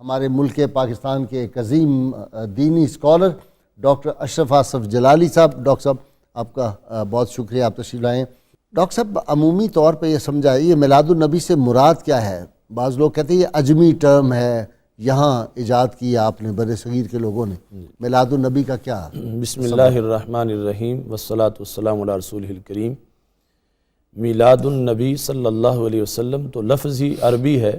ہمارے ملک پاکستان کے ایک عظیم دینی اسکالر ڈاکٹر اشرف آصف جلالی صاحب. ڈاکٹر صاحب آپ کا بہت شکریہ، آپ تشریف لائیں. ڈاکٹر صاحب عمومی طور پہ یہ سمجھائے یہ میلاد النبی سے مراد کیا ہے؟ بعض لوگ کہتے ہیں یہ عجمی ٹرم ہے، یہاں ایجاد کی آپ نے بر صغیر کے لوگوں نے. میلاد النبی کا کیا؟ بسم اللہ الرحمن الرحیم والصلاة والسلام علی رسولہ الکریم. میلاد النبی صلی اللہ علیہ وسلم تو لفظ ہی عربی ہے،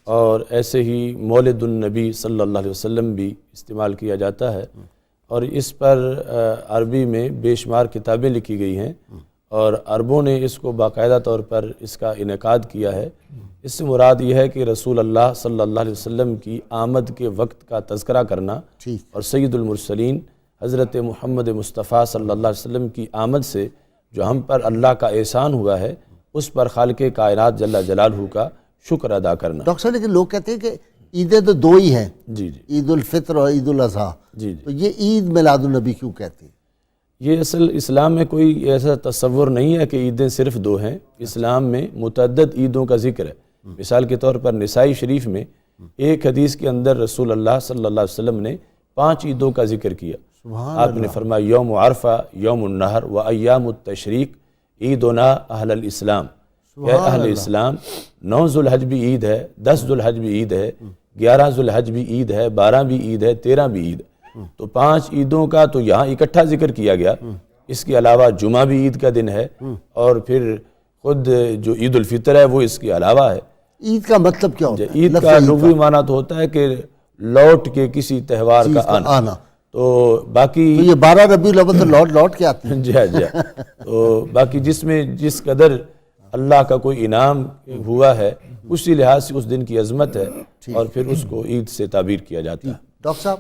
اور ایسے ہی مولد النبی صلی اللہ علیہ وسلم بھی استعمال کیا جاتا ہے، اور اس پر عربی میں بے شمار کتابیں لکھی گئی ہیں، اور عربوں نے اس کو باقاعدہ طور پر اس کا انعقاد کیا ہے. اس سے مراد یہ ہے کہ رسول اللہ صلی اللہ علیہ وسلم کی آمد کے وقت کا تذکرہ کرنا، اور سید المرسلین حضرت محمد مصطفیٰ صلی اللہ علیہ وسلم کی آمد سے جو ہم پر اللہ کا احسان ہوا ہے، اس پر خالق کائنات جل جلالہ کا شکر ادا کرنا. ڈاکٹر صاحب لیکن لوگ کہتے ہیں کہ عیدیں تو دو ہی ہیں، جی عید الفطر اور عید الاضحیٰ، تو یہ عید میلاد النبی کیوں کہتے ہیں؟ یہ اصل اسلام میں کوئی ایسا تصور نہیں ہے کہ عیدیں صرف دو ہیں. اسلام میں متعدد عیدوں کا ذکر ہے. مثال کے طور پر نسائی شریف میں ایک حدیث کے اندر رسول اللہ صلی اللہ علیہ وسلم نے 5 عیدوں کا ذکر کیا. آپ نے فرمایا یوم عرفہ، یوم النحر و ایام التشریق عیدنا اہل الاسلام. کہ اہل اسلام 9 ذوالحج بھی عید ہے، 10 ذوالحج بھی عید ہے، 11 ذوالحج بھی عید ہے، 12 بھی عید ہے، 13 بھی عید ہے. تو 5 عیدوں کا تو یہاں اکٹھا ذکر کیا گیا. اس کے علاوہ جمعہ بھی عید کا دن ہے، اور پھر خود جو عید الفطر ہے وہ اس کے علاوہ ہے. عید کا مطلب کیا ہوتا ہے؟ عید کا لغوی معنی تو ہوتا ہے کہ لوٹ کے کسی تہوار کا آنا. تو باقی یہ 12 ربیع الاول تو لوٹ کے آتے ہیں. جی جی. تو باقی جس میں جس قدر اللہ کا کوئی انعام ہوا ہے، اسی لحاظ سے اس دن کی عظمت ہے، اور پھر اس کو عید سے تعبیر کیا جاتا ہے. ڈاکٹر صاحب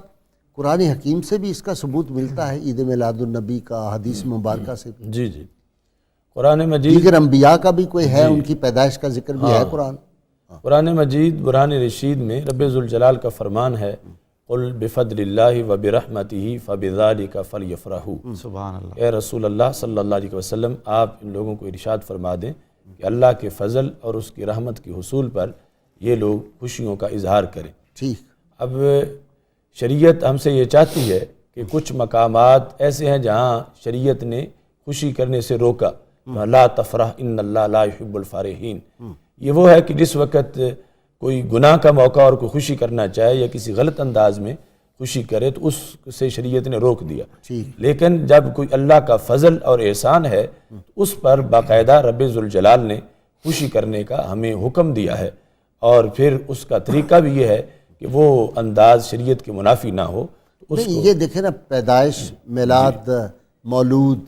قرآن حکیم سے بھی اس کا ثبوت ملتا ہے، عید میلاد النبی کا، حدیث مبارکہ سے؟ جی جی. قرآن مجید دیگر انبیاء کا بھی کوئی ہے، ان کی پیدائش کا ذکر بھی ہے قرآن مجید برہان رشید میں رب ذوالجلال کا فرمان ہے قل بفضل اللہ وبرحمتہ فبذالک فلیفرحوا. سبحان اللہ. اے رسول اللہ صلی اللہ علیہ وسلم، آپ ان لوگوں کو ارشاد فرما دیں کہ اللہ کے فضل اور اس کی رحمت کے حصول پر یہ لوگ خوشیوں کا اظہار کریں. ٹھیک. اب شریعت ہم سے یہ چاہتی ہے کہ کچھ مقامات ایسے ہیں جہاں شریعت نے خوشی کرنے سے روکا. لا تفرح ان اللہ لا يحب الفارحین. یہ وہ ہے کہ جس وقت کوئی گناہ کا موقع اور کوئی خوشی کرنا چاہے یا کسی غلط انداز میں خوشی کرے تو اس سے شریعت نے روک دیا. لیکن جب کوئی اللہ کا فضل اور احسان ہے اس پر باقاعدہ رب ذوالجلال نے خوشی کرنے کا ہمیں حکم دیا ہے، اور پھر اس کا طریقہ بھی یہ ہے کہ وہ انداز شریعت کے منافی نہ ہو. یہ دیکھیں نا، پیدائش، میلاد، مولود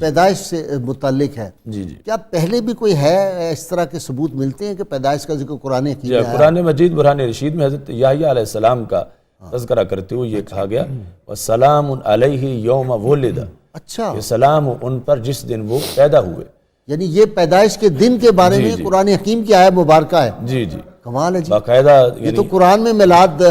پیدائش سے متعلق ہے. جی جی. کیا پہلے بھی کوئی ہے اس طرح کے ثبوت ملتے ہیں کہ پیدائش کا ذکر قرآن حکیم میں ہے؟ قرآن مجید برہان رشید میں حضرت یحییٰ علیہ السلام کا تذکرہ کرتے ہوئے یہ کہا گیا وَسَلَامٌ عَلَيْهِ يَوْمَ وُلِدَ. اچھا، یہ سلام ان پر جس دن وہ پیدا ہوئے. یعنی یہ پیدائش کے دن کے بارے میں قرآن حکیم کی آیت مبارکہ ہے. جی جی. کمال ہے جی. باقاعدہ یہ تو قرآن میں میلاد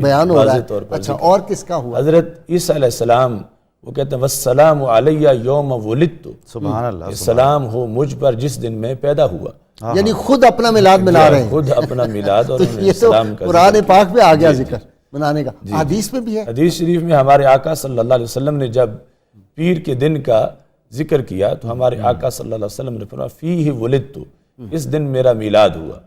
بیان ہو رہا ہے. اچھا، اور کس کا ہوا؟ حضرت عیسیٰ علیہ السلام وہ کہتے ہیں وَالسَّلَامُ عَلَيَّ يَوْمَ وُلِدْتُ. سبحان اللہ. سلام ہو مجھ پر جس دن میں پیدا ہوا. یعنی خود اپنا میلاد منا رہے ہیں، خود اپنا میلاد. اور یہ تو قرآن پاک میں آ گیا ذکر منانے کا. حدیث میں بھی ہے. حدیث شریف میں ہمارے آقا صلی اللہ علیہ وسلم نے جب پیر کے دن کا ذکر کیا تو ہمارے آقا صلی اللہ علیہ وسلم نے فرمایا فیہ ولدت، اس دن میرا میلاد ہوا.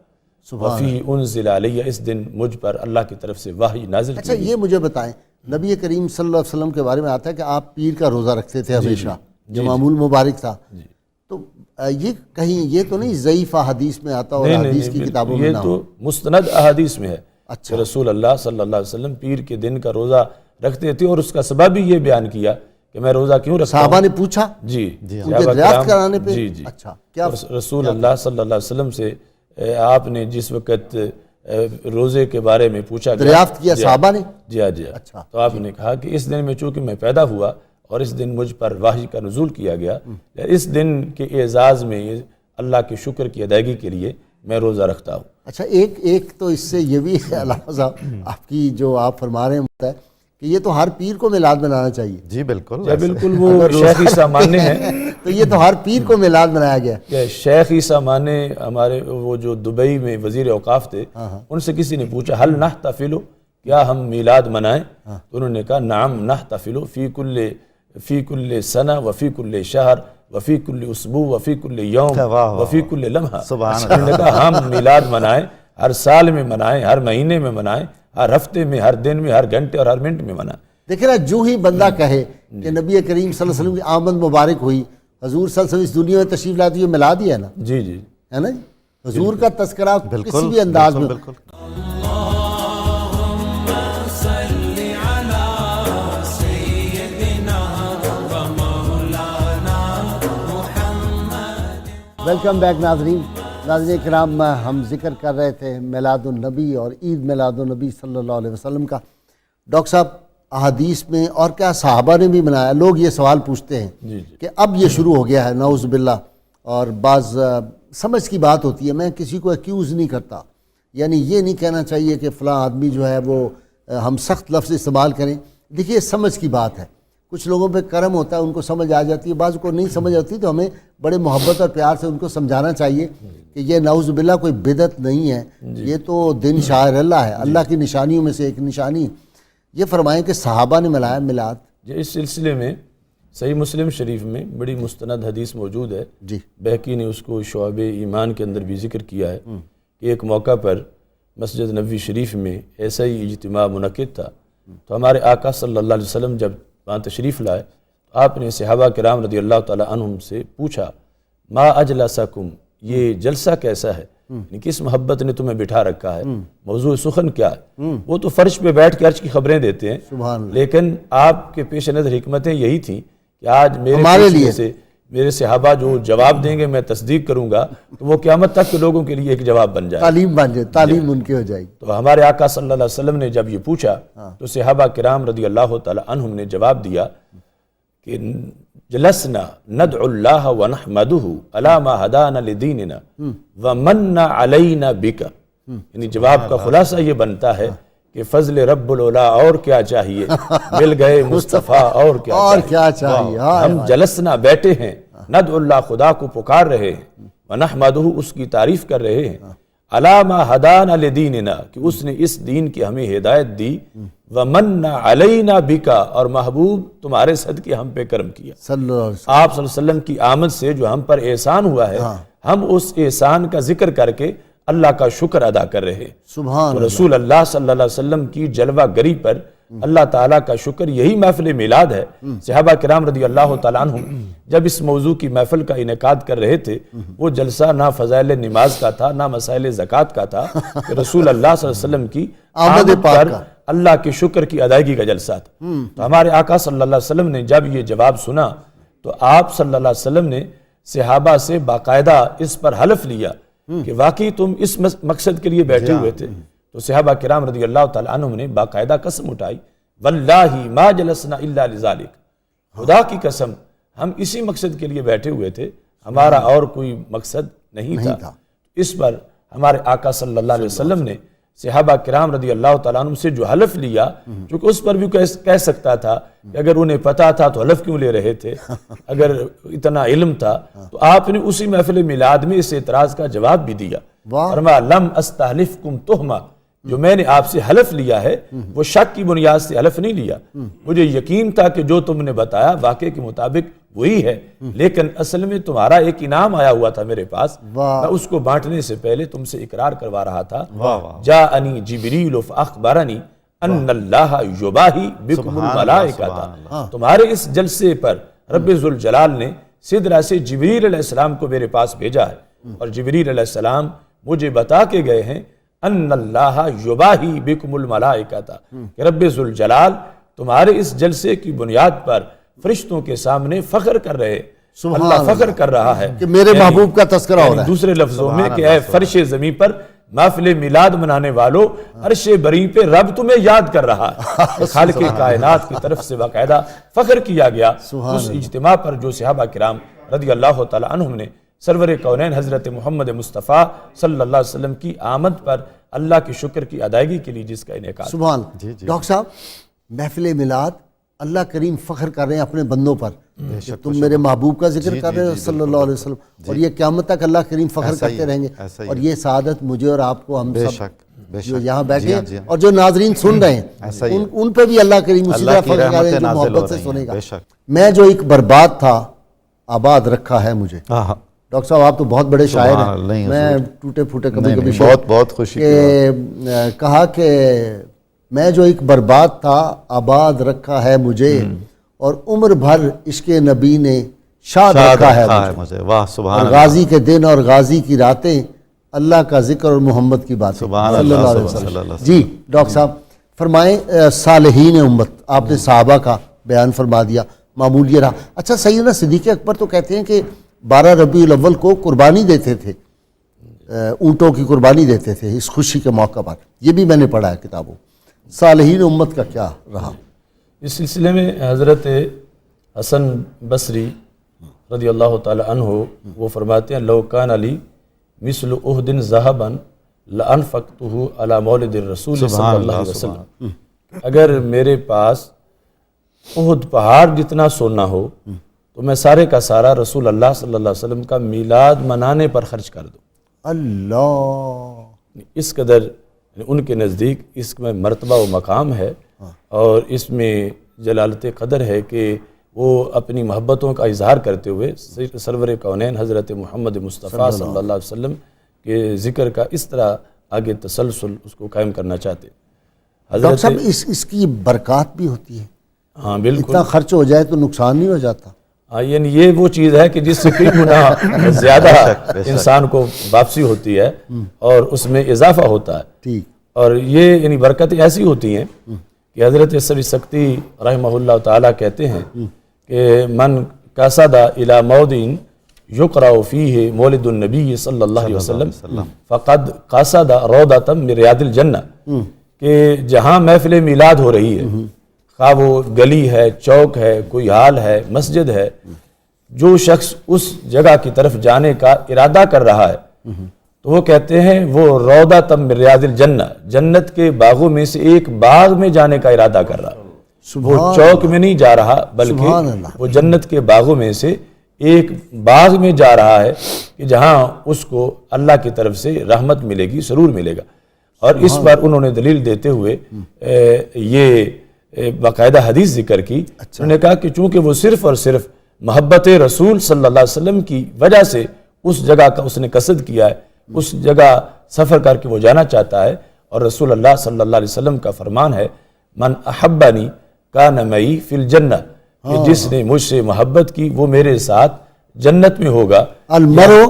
وفیہ انزل علیہ، اس دن مجھ پر اللہ کی طرف سے وحی نازل کی. اچھا، یہ مجھے بتائیں، نبی کریم صلی اللہ علیہ وسلم کے بارے میں آتا ہے کہ آپ پیر کا روزہ رکھتے تھے ہمیشہ، جو معمول مبارک تھا. تو یہ کہیں یہ تو نہیں ضعیف حدیث میں آتا اور حدیث کی کتابوں میں نہ ہو؟ یہ تو مستند احادیث میں ہے اچھا، کہ رسول اللہ صلی اللہ علیہ وسلم پیر کے دن کا روزہ رکھتے تھے، اور اس کا سبب بھی یہ بیان کیا کہ میں روزہ کیوں رکھتا ہوں. صحابہ نے پوچھا جی ان کے دریافت کرانے پہ. جی جی. اچھا، کیا رسول اللہ صلی اللہ علیہ وسلم سے آپ نے جس وقت روزے کے بارے میں پوچھا دریافت کیا صحابہ نے؟ جی جی. اچھا، تو آپ نے کہا کہ اس دن میں چونکہ میں پیدا ہوا اور اس دن مجھ پر وحی کا نزول کیا گیا، اس دن کے اعزاز میں اللہ کے شکر کی ادائیگی کے لیے میں روزہ رکھتا ہوں. اچھا، ایک تو اس سے یہ بھی ہے علامہ صاحب آپ کی جو آپ فرما رہے ہیں کہ یہ تو ہر پیر کو میلاد منانا چاہیے. جی بالکل. بالکل وہ شیخ عیسیٰ ماننے ہیں تو یہ تو ہر پیر کو میلاد منایا گیا. کہ شیخ عیسیٰ مانے ہمارے وہ جو دبئی میں وزیر اوقاف تھے، ان سے کسی نے پوچھا حل نحتفل، کیا ہم میلاد منائیں؟ تو انہوں نے کہا نعم نحتفل فی کل سنہ وفی کل شہر وفی کل اسبوع وفی کل یوم وفی کل لمحہ. انہوں نے کہا ہم میلاد منائیں، ہر سال میں منائیں، ہر مہینے میں منائیں، ہر ہفتے میں، ہر دن میں، ہر گھنٹے اور ہر منٹ میں منائیں. دیکھیں نا، جو ہی بندہ کہے کہ نبی کریم صلی اللہ علیہ وسلم کی آمد مبارک ہوئی، حضور صلی اللہ علیہ وسلم اس دنیا میں تشریف لائے، تو یہ میلاد ہی ہے نا. جی جی ہے نا جی. حضور کا تذکرہ کسی بھی انداز میں. بالکل. ویلکم بیک ناظرین. ناظرین کرام، ہم ذکر کر رہے تھے میلاد النبی اور عید میلاد النبی صلی اللہ علیہ وسلم کا. ڈاکٹر صاحب، احادیث میں اور کیا صحابہ نے بھی منایا؟ لوگ یہ سوال پوچھتے ہیں کہ اب یہ شروع ہو گیا ہے، نعوذ باللہ. اور بعض سمجھ کی بات ہوتی ہے، میں کسی کو ایکیوز نہیں کرتا، یعنی یہ نہیں کہنا چاہیے کہ فلاں آدمی جو ہے وہ ہم سخت لفظ استعمال کریں. دیکھیے سمجھ کی بات ہے، کچھ لوگوں پہ کرم ہوتا ہے، ان کو سمجھ آ جاتی ہے، بعض کو نہیں سمجھ آتی، تو ہمیں بڑے محبت اور پیار سے ان کو سمجھانا چاہیے کہ یہ نعوذ باللہ کوئی بدعت نہیں ہے، یہ تو دن شاعر اللہ ہے، اللہ کی نشانیوں میں سے ایک نشانی. یہ فرمائیں کہ صحابہ نے ملایا میلاد. اس سلسلے میں صحیح مسلم شریف میں بڑی مستند حدیث موجود ہے. جی. بہقی نے اس کو شعب ایمان کے اندر بھی ذکر کیا ہے کہ ایک موقع پر مسجد نبوی شریف میں ایسا ہی اجتماع منعقد تھا، تو ہمارے آقا صلی اللہ علیہ وسلم جب وہاں تشریف لائے تو آپ نے صحابہ کرام رضی اللہ تعالی عنہم سے پوچھا ما اجلسکم، یہ جلسہ کیسا ہے، یعنی کس محبت نے تمہیں بٹھا رکھا ہے، موضوع سخن کیا ہے. وہ تو فرش پہ بیٹھ کے عرش کی خبریں دیتے ہیں، سبحان اللہ. لیکن آپ کے پیش نظر حکمتیں یہی تھیں کہ آج ہمارے میرے لیے سے میرے صحابہ جو جواب دیں گے میں تصدیق کروں گا، تو وہ قیامت تک کے لوگوں کے لیے ایک جواب بن جائے، تعلیم بن جائے، تعلیم ان کی ہو جائے گی. تو ہمارے آقا صلی اللہ علیہ وسلم نے جب یہ پوچھا تو صحابہ کرام رضی اللہ تعالی عنہم نے جواب دیا کہ جلسنا ندعو اللہ ونحمدہ علی ما ہدانا لدیننا ومن علینا بک. یعنی جواب کا خلاصہ یہ بنتا ہے کہ فضل رب العلا اور کیا چاہیے، مل گئے مصطفیٰ اور کیا چاہیے. ہم جلسنا بیٹھے ہیں، ندعو اللہ خدا کو پکار رہے ہیں، ونحمدہ اس کی تعریف کر رہے ہیں، علی ما ہدانا لدیننا کہ اس نے اس دین کی ہمیں ہدایت دی، ومن علینا بکا اور محبوب تمہارے صدقے ہم پہ کرم کیا. صلی اللہ علیہ وسلم. آپ صلی اللہ علیہ وسلم کی آمد سے جو ہم پر احسان ہوا ہے، ہم اس احسان کا ذکر کر کے اللہ کا شکر ادا کر رہے ہیں. سبحان تو رسول اللہ صلی اللہ علیہ وسلم کی جلوہ گری پر اللہ تعالیٰ کا شکر، یہی محفل میلاد ہے. صحابہ کرام رضی اللہ تعالیٰ عنہم جب اس موضوع کی محفل کا انعقاد کر رہے تھے، وہ جلسہ نہ فضائل نماز کا تھا، نہ مسائل زکوٰۃ کا تھا، کہ رسول اللہ صلی اللہ علیہ وسلم کی آمد پر اللہ کے شکر کی ادائیگی کا جلسہ تھا. تو ہمارے آقا صلی اللہ علیہ وسلم نے جب یہ جواب سنا تو آپ صلی اللہ علیہ وسلم نے صحابہ سے باقاعدہ اس پر حلف لیا کہ واقعی تم اس مقصد کے لیے بیٹھے ہوئے تھے. تو صحابہ کرام رضی اللہ تعالیٰ عنہم نے باقاعدہ قسم اٹھائی، واللہ ما جلسنا الا لذالک، خدا کی قسم ہم اسی مقصد کے لیے بیٹھے ہوئے تھے، ہمارا اور کوئی مقصد نہیں تھا. اس پر ہمارے آقا صلی اللہ علیہ وسلم نے صحابہ کرام رضی اللہ تعالیٰ عنہ سے جو حلف لیا، چونکہ اس پر بھی کہہ سکتا تھا کہ اگر انہیں پتا تھا تو حلف کیوں لے رہے تھے، اگر اتنا علم تھا تو آپ نے اسی محفل میلاد میں اس اعتراض کا جواب بھی دیا. فرمایا لم استحلفکم تہمہ، جو میں نے آپ سے حلف لیا ہے وہ شک کی بنیاد سے حلف نہیں لیا، مجھے یقین تھا کہ جو تم نے بتایا واقعے کے مطابق وہی ہے، لیکن اصل میں تمہارا ایک انعام آیا ہوا تھا میرے پاس، میں اس کو بانٹنے سے پہلے تم سے اقرار کروا رہا تھا. جاءنی جبریل فاخبرنی ان اللہ یباہی بکم الملائکۃ، تمہارے اس جلسے پر رب ذوالجلال نے سدرہ سے جبریل علیہ السلام کو میرے پاس بھیجا ہے، اور جبریل علیہ السلام مجھے بتا کے گئے ہیں ان اللہ یباہی بکم الملائکۃ، کہ رب ذوالجلال تمہارے اس جلسے کی بنیاد پر فرشتوں کے سامنے فخر کر رہے، اللہ فخر کر رہا ہے کہ میرے محبوب کا تذکرہ ہو رہا ہے. دوسرے لفظوں میں کہ اے فرش زمین پر محفل میلاد منانے والو، عرش بری پہ رب تمہیں یاد کر رہا ہے. خالق کائنات کی طرف سے باقاعدہ فخر کیا گیا اس اجتماع پر جو صحابہ کرام رضی اللہ تعالی عنہم نے سرور کونین حضرت محمد مصطفیٰ صلی اللہ علیہ وسلم کی آمد پر اللہ کے شکر کی ادائیگی کے لیے جس کا انعقاد. سبحان. ڈاکٹر صاحب محفل میلاد اللہ کریم فخر کر رہے ہیں اپنے بندوں پر کہ تم میرے محبوب کا ذکر کر رہے ہو صلی اللہ علیہ وسلم, اور یہ قیامت تک اللہ کریم فخر کرتے رہیں گے. اور یہ سعادت مجھے اور آپ کو, ہم سب جو یہاں بیٹھے ہیں اور جو ناظرین سن رہے ہیں, ان پہ بھی اللہ کریم اسی طرح فخر کر رہے ہیں جو محبت سے سنے گا. میں جو ایک برباد تھا آباد رکھا ہے مجھے. ڈاکٹر صاحب آپ تو بہت بڑے شاعر ہیں, میں ٹوٹے پھوٹے کبھی کبھی بہت خوشی کہا کہ میں جو ایک برباد تھا آباد رکھا ہے مجھے, اور عمر بھر عشق نبی نے شاد رکھا ہے مجھے. واہ سبحان اللہ. غازی کے دن اور غازی کی راتیں اللہ کا ذکر اور محمد کی باتیں صلی اللہ علیہ وسلم. جی ڈاکٹر صاحب فرمائیں, صالحین امت, آپ نے صحابہ کا بیان فرما دیا, معمول یہ رہا. اچھا سیدنا صدیق اکبر تو کہتے ہیں کہ 12 ربیع الاول کو قربانی دیتے تھے, اونٹوں کی قربانی دیتے تھے اس خوشی کے موقع پر, یہ بھی میں نے پڑھا ہے کتابوں. صالحین امت کا کیا رہا؟ اس سلسلے میں حضرت حسن بصری رضی اللہ تعالی عنہ وہ فرماتے ہیں, لو کان علی مثل احد ذهبا لانفقته علی مولد الرسول صلی اللہ علیہ وسلم. اگر میرے پاس احد پہاڑ جتنا سونا ہو تو میں سارے کا سارا رسول اللہ صلی اللہ علیہ وسلم کا میلاد منانے پر خرچ کر دوں. اللہ, اس قدر ان کے نزدیک اس میں مرتبہ و مقام ہے, اور اس میں جلالت قدر ہے کہ وہ اپنی محبتوں کا اظہار کرتے ہوئے سرور کونین حضرت محمد مصطفیٰ صلی اللہ علیہ وسلم کے ذکر کا اس طرح آگے تسلسل اس کو قائم کرنا چاہتے. ڈاکٹر صاحب اس کی برکات بھی ہوتی ہے. ہاں بالکل, اتنا خرچ ہو جائے تو نقصان نہیں ہو جاتا. ہاں یعنی یہ وہ چیز ہے کہ جس سے کئی گنا زیادہ انسان کو واپسی ہوتی ہے اور اس میں اضافہ ہوتا ہے. ٹھیک. اور یہ یعنی برکتیں ایسی ہوتی ہیں کہ حضرت سبی سکتی رحمہ اللہ تعالیٰ کہتے ہیں کہ من قصد الی موضع یقرأ فیہ مولد النبی صلی اللہ علیہ وسلم فقد قصد روضۃ من ریاض الجنہ, کہ جہاں محفل میلاد ہو رہی ہے, خواہ وہ گلی ہے, چوک ہے, کوئی ہال ہے, مسجد ہے, جو شخص اس جگہ کی طرف جانے کا ارادہ کر رہا ہے تو وہ کہتے ہیں وہ روضۃ من ریاض الجنہ, جنت کے باغوں میں سے ایک باغ میں جانے کا ارادہ کر رہا ہے. وہ چوک میں نہیں جا رہا بلکہ وہ جنت کے باغوں میں سے ایک باغ میں جا رہا ہے کہ جہاں اس کو اللہ کی طرف سے رحمت ملے گی, سرور ملے گا. اور اس پر انہوں نے دلیل دیتے ہوئے یہ باقاعدہ حدیث ذکر کی. انہوں نے کہا کہ چونکہ وہ صرف اور صرف محبت رسول صلی اللہ علیہ وسلم کی وجہ سے اس جگہ کا اس نے قصد کیا ہے, اس جگہ سفر کر کے وہ جانا چاہتا ہے, اور رسول اللہ صلی اللہ علیہ وسلم کا فرمان ہے من احبنی کان معی فی الجنہ, کہ جس نے مجھ سے محبت کی وہ میرے ساتھ جنت میں ہوگا. المرء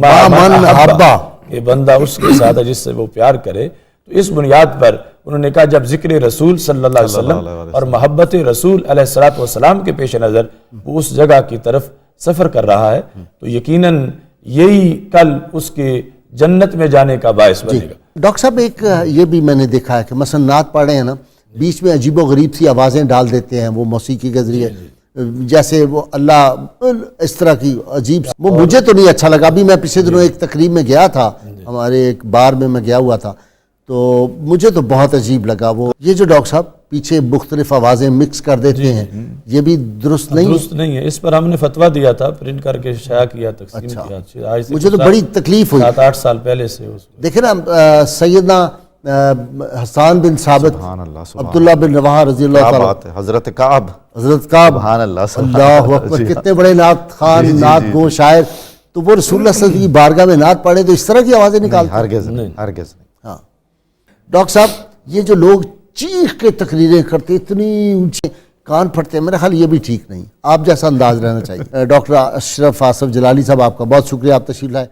مع من احبہ, کہ بندہ اس کے ساتھ ہے جس سے وہ پیار کرے. تو اس بنیاد پر انہوں نے کہا جب ذکر رسول صلی اللہ علیہ وسلم اور محبت رسول علیہ السلام کے پیش نظر وہ اس جگہ کی طرف سفر کر رہا ہے تو یقیناً یہی کل اس کے جنت میں جانے کا باعث بنے گا. ڈاکٹر صاحب ایک یہ بھی میں نے دیکھا ہے کہ مثلا نعت پڑھ رہے ہیں نا, بیچ میں عجیب و غریب سی آوازیں ڈال دیتے ہیں وہ موسیقی کے ذریعے, جیسے وہ اللہ اس طرح کی عجیب, وہ مجھے تو نہیں اچھا لگا. ابھی میں پچھلے دنوں ایک تقریب میں گیا تھا, ہمارے ایک بار میں گیا ہوا تھا, تو مجھے تو بہت عجیب لگا. وہ یہ جو ڈاکٹر صاحب پیچھے مختلف آوازیں مکس کر دیتے ہیں, یہ بھی درست نہیں ہے. اس پر ہم نے فتویٰ دیا تھا, پرنٹ کر کے شائع کیا, تقسیم کیا. مجھے تو بڑی تکلیف ہوئی. 7-8 سال پہلے سے دیکھیں نا, سیدنا حسان بن ثابت, عبداللہ بن رواحہ رضی اللہ تعالیٰ, حضرت کعب, سبحان اللہ اکبر, کتنے بڑے نعت خوان, نعت گو, شاعر. تو وہ رسول اللہ صلی اللہ علیہ وسلم کی بارگاہ میں نعت پڑھے تو اس طرح کی آوازیں نکالتے ہیں؟ ہرگز نہیں. ہاں ڈاکٹر صاحب, یہ جو لوگ چیخ کے تقریریں کرتے, اتنی اونچے کان پھٹتے ہیں, میرا خیال یہ بھی ٹھیک نہیں. آپ جیسا انداز رہنا چاہیے. ڈاکٹر اشرف آصف جلالی صاحب, آپ کا بہت شکریہ, آپ تشریف لائے.